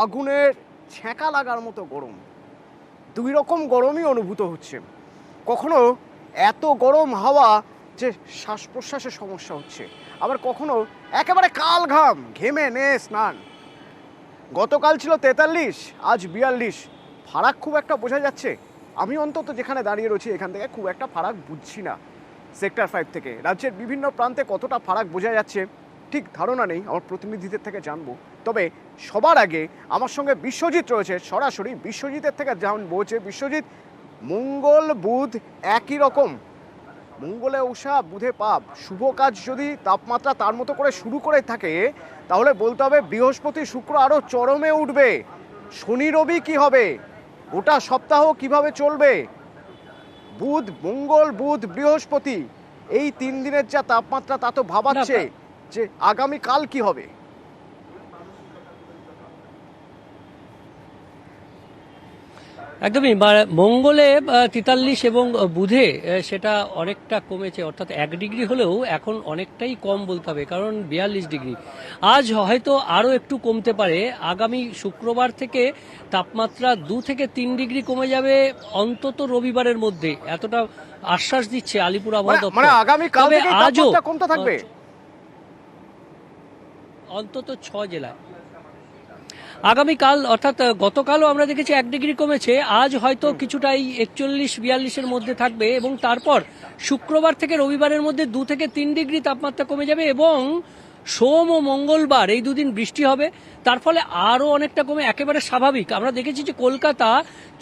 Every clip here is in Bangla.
আগুনের ছ্যাঁকা লাগার মতো গরম। দুই রকম গরমই অনুভূত হচ্ছে। কখনো এত গরম হাওয়া যে শ্বাস প্রশ্বাসের সমস্যা হচ্ছে, আবার কখনো একেবারে কাল ঘাম ঘেমে নে স্নান। গতকাল ছিল 43, আজ 42। ফারাক খুব একটা বোঝা যাচ্ছে? আমি অন্তত যেখানে দাঁড়িয়ে রয়েছি এখান থেকে খুব একটা ফারাক বুঝছি না। সেক্টর 5 থেকে রাজ্যের বিভিন্ন প্রান্তে কতটা ফারাক বোঝা যাচ্ছে ঠিক ধারণা নেই, আমার প্রতিনিধিদের থেকে জানবো। তবে সবার আগে আমার সঙ্গে বিশ্বজিৎ রয়েছে, সরাসরি বিশ্বজিতের থেকে জানবো যে বিশ্বজিৎ, মঙ্গল বুধ একই রকম, মঙ্গলে উষা বুধে পাপ, শুভ কাজ যদি তাপমাত্রা তার মতো করে শুরু করে থাকে তাহলে বলতে হবে বৃহস্পতি শুক্র আরও চরমে উঠবে। শনি রবি কি হবে, গোটা সপ্তাহ কিভাবে চলবে? বুধ মঙ্গল বুধ বৃহস্পতি এই 3 দিনের যা তাপমাত্রা তা তো ভাবাচ্ছে যে আগামী কাল কি হবে। একদমই মঙ্গলে 43 এবং বুধে সেটা অনেকটা কমেছে, অর্থাৎ 1 ডিগ্রি হলেও এখন অনেকটাই কম বলতে হবে, কারণ 42 ডিগ্রি। আজ হয়তো আরও একটু কমতে পারে। আগামী শুক্রবার থেকে তাপমাত্রা 2 থেকে 3 ডিগ্রি কমে যাবে অন্তত রবিবারের মধ্যে, এতটা আশ্বাস দিচ্ছে আলিপুর আবহাওয়া দপ্তর। আগামী কাল থেকে আজও কমতে থাকবে অন্তত 6 জেলায়। আগামীকাল অর্থাৎ গতকালও আমরা দেখেছি 1 ডিগ্রি কমেছে, আজ হয়তো কিছুটাই 41-42-এর মধ্যে থাকবে এবং তারপর শুক্রবার থেকে রবিবারের মধ্যে 2 থেকে 3 ডিগ্রি তাপমাত্রা কমে যাবে এবং সোম ও মঙ্গলবার এই দুদিন বৃষ্টি হবে, তার ফলে আরও অনেকটা কমে একেবারে স্বাভাবিক। আমরা দেখেছি যে কলকাতা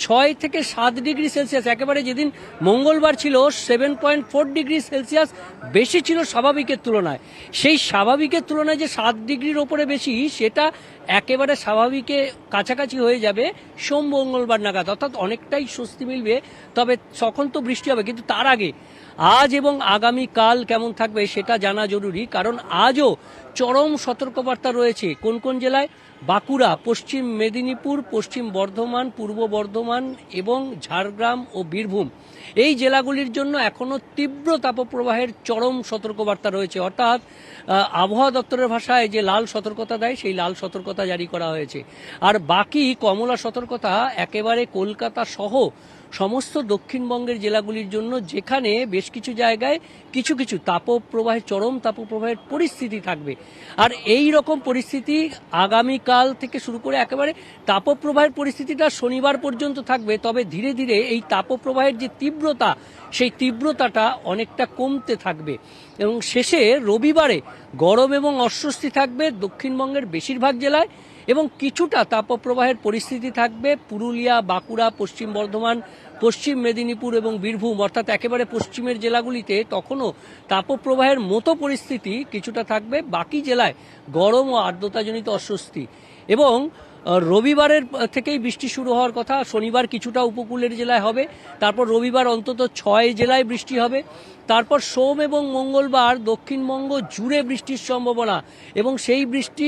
6 থেকে 7 ডিগ্রি সেলসিয়াস, একেবারে যেদিন মঙ্গলবার ছিল 7.4 ডিগ্রি সেলসিয়াস বেশি ছিল স্বাভাবিকের তুলনায়। সেই স্বাভাবিকের তুলনায় যে 7 ডিগ্রির ওপরে বেশি, সেটা একেবারে স্বাভাবিকে কাছাকাছি হয়ে যাবে সোম মঙ্গলবার নাগাদ, অর্থাৎ অনেকটাই স্বস্তি মিলবে। তবে তখন তো বৃষ্টি হবে, কিন্তু তার আগে আজ এবং আগামীকাল কেমন থাকবে সেটা জানা জরুরি, কারণ আজও চরম সতর্কবার্তা রয়েছে। কোন কোন জেলায়? বাঁকুড়া, পশ্চিম মেদিনীপুর, পশ্চিম বর্ধমান, পূর্ব বর্ধমান এবং ঝাড়গ্রাম ও বীরভূম, এই জেলাগুলির জন্য এখনও তীব্র তাপপ্রবাহের চরম সতর্কবার্তা রয়েছে। অর্থাৎ আবহাওয়া দপ্তরের ভাষায় যে লাল সতর্কতা দেয়, সেই লাল সতর্কতা জারি করা হয়েছে। আর বাকি কমলা সতর্কতা একেবারে কলকাতা সহ সমস্ত দক্ষিণবঙ্গের জেলাগুলির জন্য, যেখানে বেশ কিছু জায়গায় কিছু কিছু তাপপ্রবাহের চরম তাপপ্রবাহের পরিস্থিতি থাকবে। আর এই রকম পরিস্থিতি আগামীকাল থেকে শুরু করে একেবারে তাপপ্রবাহের পরিস্থিতিটা শনিবার পর্যন্ত থাকবে। তবে ধীরে ধীরে এই তাপপ্রবাহের যে তীব্রতা, সেই তীব্রতাটা অনেকটা কমতে থাকবে এবং শেষে রবিবারে গরম এবং অস্বস্তি থাকবে দক্ষিণবঙ্গের বেশিরভাগ জেলায় এবং কিছুটা তাপপ্রবাহের পরিস্থিতি থাকবে পুরুলিয়া, বাঁকুড়া, পশ্চিম বর্ধমান, পশ্চিম মেদিনীপুর এবং বীরভূম, অর্থাৎ একেবারে পশ্চিমের জেলাগুলিতে তখনও তাপপ্রবাহের মতো পরিস্থিতি কিছুটা থাকবে। বাকি জেলায় গরম ও আর্দ্রতাজনিত অস্বস্তি এবং রবিবারের থেকেই বৃষ্টি শুরু হওয়ার কথা। শনিবার কিছুটা উপকূলের জেলায় হবে, তারপর রবিবার অন্তত 6 জেলায় বৃষ্টি হবে, তারপর সোম এবং মঙ্গলবার দক্ষিণবঙ্গ জুড়ে বৃষ্টির সম্ভাবনা এবং সেই বৃষ্টি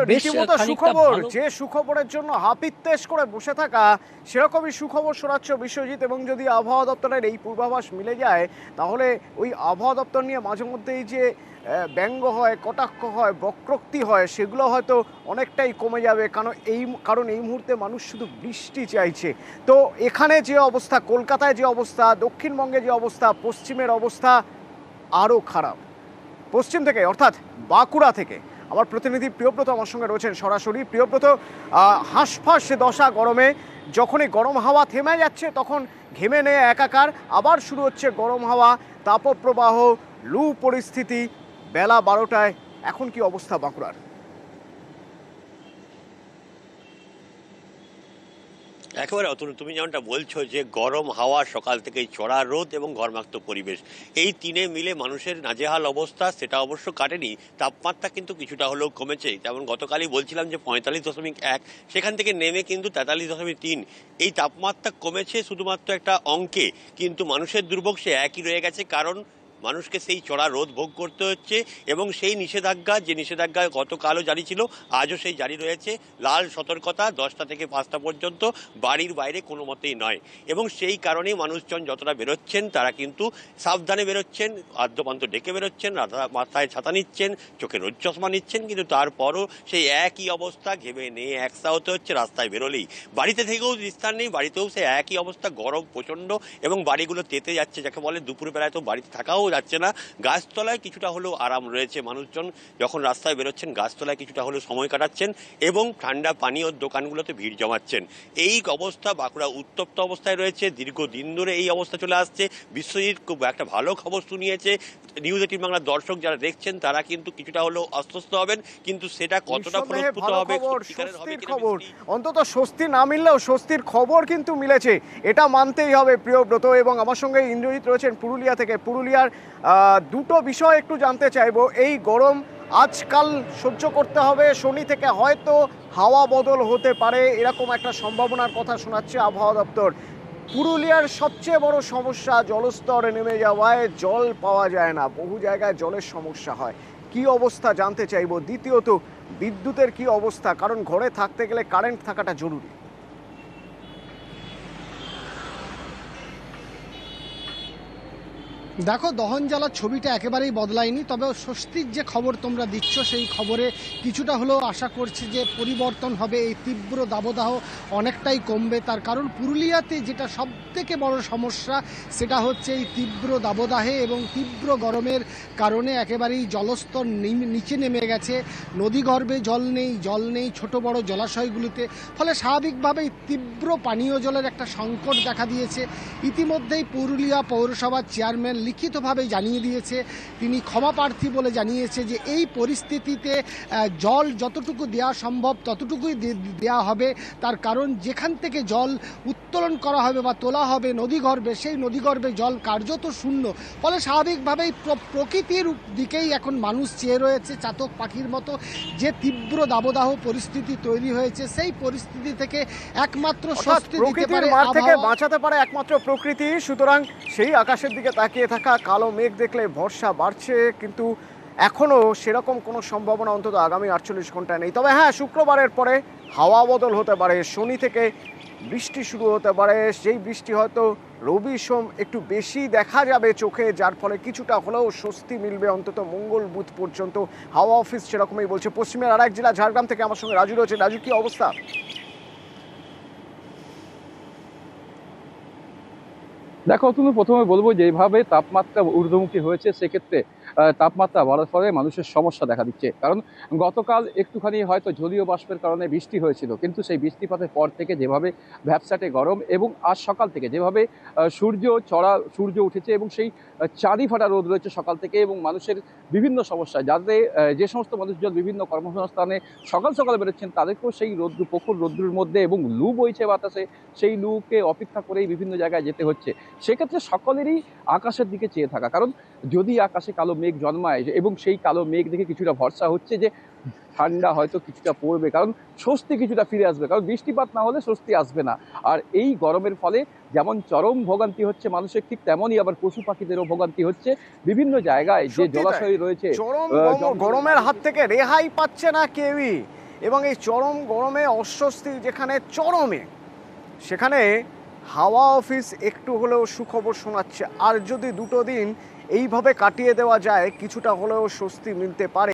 বেশ খানিকটা ভালো। যে সুখবরের জন্য হাপিত্তেশ করে বসে থাকা, সেরকমই সুখবর শোনাচ্ছ বিশ্বজিৎ। এবং যদি আবহাওয়া দপ্তরের এই পূর্বাভাস মিলে যায় তাহলে ওই আবহাওয়া দপ্তর নিয়ে মাঝে মধ্যেই যে ব্যঙ্গ হয়, কটাক্ষ হয়, বক্রোক্তি হয়, সেগুলো হয়তো অনেকটাই কমে যাবে। কারণ এই মুহূর্তে মানুষ শুধু বৃষ্টি চাইছে। তো এখানে যে অবস্থা, কলকাতায় যে অবস্থা, দক্ষিণবঙ্গে যে অবস্থা, পশ্চিমের অবস্থা আরও খারাপ। পশ্চিম থেকে অর্থাৎ বাঁকুড়া থেকে আমার প্রতিনিধি প্রিয়ব্রত আমার সঙ্গে রয়েছেন সরাসরি। প্রিয়ব্রত, হাঁসফাঁস দশা গরমে, যখনই গরম হাওয়া থেমে যাচ্ছে তখন ঘেমে নেয় একাকার, আবার শুরু হচ্ছে গরম হাওয়া, তাপপ্রবাহ, লু পরিস্থিতি। বেলা 12টায় এখন কি অবস্থা বাঁকুড়ার? একেবারে অতনু, তুমি যেমনটা বলছো যে গরম হাওয়া, সকাল থেকেই চড়া রোদ এবং ঘর্মাক্ত পরিবেশ, এই তিনে মিলে মানুষের নাজেহাল অবস্থা। সেটা অবশ্য কাটেনি, তাপমাত্রা কিন্তু কিছুটা হলেও কমেছে। যেমন গতকালই বলছিলাম যে 45.1, সেখান থেকে নেমে কিন্তু 43.3। এই তাপমাত্রা কমেছে শুধুমাত্র একটা অঙ্কে, কিন্তু মানুষের দুর্ভোগ সে একই রয়ে গেছে। কারণ মানুষকে সেই চড়া রোদ ভোগ করতে হচ্ছে এবং সেই নিষেধাজ্ঞা, যে নিষেধাজ্ঞা গতকালও জারি ছিল, আজও সেই জারি রয়েছে। লাল সতর্কতা 10টা থেকে 5টা পর্যন্ত, বাড়ির বাইরে কোনো মতেই নয়। এবং সেই কারণেই মানুষজন যতটা বেরোচ্ছেন তারা কিন্তু সাবধানে বেরোচ্ছেন, আদ্যপান্ত ডেকে বেরোচ্ছেন, মাথায় ছাতা নিচ্ছেন, চোখে রোদ চশমা নিচ্ছেন, কিন্তু তারপরও সেই একই অবস্থা, ঘেমে নিয়ে একসা হতে হচ্ছে রাস্তায় বেরোলেই। বাড়িতে থেকেও বিস্তার নেই, বাড়িতেও সেই একই অবস্থা, গরম প্রচণ্ড এবং বাড়িগুলো তেতে যাচ্ছে, যাকে বলে দুপুরবেলায় তো বাড়িতে থাকাও যাচ্ছে না। গাছতলায় কিছুটা হলেও আরাম রয়েছে, মানুষজন যখন রাস্তায় বেরোচ্ছেন গাছতলায় কিছুটা হলেও সময় কাটাচ্ছেন এবং ঠান্ডা পানীয় দোকানগুলোতে ভিড় জমাচ্ছেন। এই অবস্থা বাঁকুড়া উত্তপ্ত অবস্থায় রয়েছে, দীর্ঘদিন ধরে এই অবস্থা চলে আসছে। বিশ্বজিৎ খুব একটা ভালো খবর শুনিয়েছে, নিউজ 18 বাংলার দর্শক যারা দেখছেন তারা কিন্তু কিছুটা হলেও আশ্বস্ত হবেন, কিন্তু সেটা কতটা ফলপ্রসূ হবে, সত্যিকারের হবে কিনা খবর, বৃষ্টি। অন্তত স্বস্তি না মিললেও স্বস্তির খবর কিন্তু মিলেছে, এটা মানতেই হবে প্রিয়ব্রত। এবং আমার সঙ্গে ইন্দ্রজিৎ রয়েছেন পুরুলিয়া থেকে। পুরুলিয়ার দুটো বিষয় একটু জানতে চাইবো। এই গরম আজকাল সহ্য করতে হবে, শনি থেকে হয়তো হাওয়া বদল হতে পারে, এরকম একটা সম্ভাবনার কথা শোনাচ্ছে আবহাওয়া দপ্তর। পুরুলিয়ার সবচেয়ে বড় সমস্যা জলস্তর নেমে যাওয়ায় জল পাওয়া যায় না, বহু জায়গায় জলের সমস্যা হয়। কি অবস্থা জানতে চাইবো। দ্বিতীয়ত বিদ্যুতের কি অবস্থা, কারণ ঘরে থাকতে গেলে কারেন্ট থাকাটা জরুরি। দেখো, দহন জ্বালার ছবিটা একেবারেই বদলায়নি, তবে স্বস্তির যে খবর তোমরা দিচ্ছ সেই খবরে কিছুটা হলেও আশা করছি যে পরিবর্তন হবে, এই তীব্র দাবদাহ অনেকটাই কমবে। তার কারণ পুরুলিয়াতে যেটা সবথেকে বড় সমস্যা সেটা হচ্ছে এই তীব্র দাবদাহে এবং তীব্র গরমের কারণে একেবারেই জলস্তর নিচে নেমে গেছে, নদীগর্ভে জল নেই ছোট বড় জলাশয়গুলিতে, ফলে স্বাভাবিকভাবেই তীব্র পানীয় জলের একটা সংকট দেখা দিয়েছে। ইতিমধ্যেই পুরুলিয়া পৌরসভার চেয়ারম্যান লিখিতভাবে জানিয়ে দিয়েছে, তিনি ক্ষমা প্রার্থী বলে জানিয়েছে যে এই পরিস্থিতিতে জল যতটুকু দেওয়া সম্ভব ততটুকুই দেওয়া হবে। তার কারণ যেখান থেকে জল উত্তোলন করা হবে বা তোলা হবে নদীগর্ভে, সেই নদীগর্ভে জল কার্যত শূন্য। ফলে স্বাভাবিকভাবেই প্রকৃতির দিকেই এখন মানুষ চেয়ে রয়েছে চাতক পাখির মতো। যে তীব্র দাবদাহ পরিস্থিতি তৈরি হয়েছে সেই পরিস্থিতি থেকে একমাত্র স্বস্তি দিতে পারে, মার থেকে বাঁচাতে পারে একমাত্র প্রকৃতি। সুতরাং সেই আকাশের দিকে তাকিয়ে থাকা কালো মেঘ দেখলে ভরসা বাড়ছে, কিন্তু এখনো সেরকম কোনো সম্ভাবনা অন্তত আগামী 48 ঘন্টায় নেই। তবে হ্যাঁ, শুক্রবারের পরে হাওয়া বদল হতে পারে, শনি থেকে বৃষ্টি শুরু হতে পারে। সেই বৃষ্টি হয়তো রবি সোম একটু বেশি দেখা যাবে চোখে, যার ফলে কিছুটা হলেও স্বস্তি মিলবে অন্তত মঙ্গল বুধ পর্যন্ত। হাওয়া অফিস সেরকমই বলছে। পশ্চিমের আরেক জেলা ঝাড়গ্রাম থেকে আমার সঙ্গে রাজু রয়েছে। রাজু, কি অবস্থা? দেখো, তুমি প্রথমে বলবো যেভাবে তাপমাত্রা ঊর্ধ্বমুখী হয়েছে সেক্ষেত্রে তাপমাত্রা বাড়ার ফলে মানুষের সমস্যা দেখা দিচ্ছে। কারণ গতকাল একটুখানি হয়তো জলীয় বাষ্পের কারণে বৃষ্টি হয়েছিল, কিন্তু সেই বৃষ্টিপাতের পর থেকে যেভাবে ভ্যাপসাটে গরম এবং আজ সকাল থেকে যেভাবে সূর্য উঠেছে এবং সেই চাঁদি ফাটা রোদ রয়েছে সকাল থেকে, এবং মানুষের বিভিন্ন সমস্যা, যাতে যে সমস্ত মানুষজন বিভিন্ন কর্মসংস্থানে সকাল সকাল বেরোচ্ছেন তাদেরকেও সেই প্রখর রোদ্দুর মধ্যে এবং লু বইছে বাতাসে, সেই লুকে অপেক্ষা করেই বিভিন্ন জায়গায় যেতে হচ্ছে। সেক্ষেত্রে সকলেরই আকাশের দিকে চেয়ে থাকা, কারণ যদি আকাশে কালো মেঘ জন্মায় এবং সেই কালো মেঘ দেখে কিছুটা ভরসা হচ্ছে যে ঠান্ডা হয়তো কিছুটা পড়বে, কারণ স্বস্তি কিছুটা ফিরে আসবে, কারণ বৃষ্টিপাত না হলে স্বস্তি আসবে না। আর এই গরমের ফলে যেমন চরম ভোগান্তি হচ্ছে মানুষের, ঠিক তেমনই আবার পশু পাখিদেরও ভোগান্তি হচ্ছে। বিভিন্ন জায়গায় যে জলাশয় রয়েছে, চরম গরমের হাত থেকে রেহাই পাচ্ছে না কেউই, এবং এই চরম গরমে অস্বস্তি যেখানে চরমে, সেখানে হাওয়া অফিস একটু হলেও সুখবর শোনাচ্ছে। আর যদি দুটো দিন এইভাবে কাটিয়ে দেওয়া যায় কিছুটা হলেও স্বস্তি মিলতে পারে।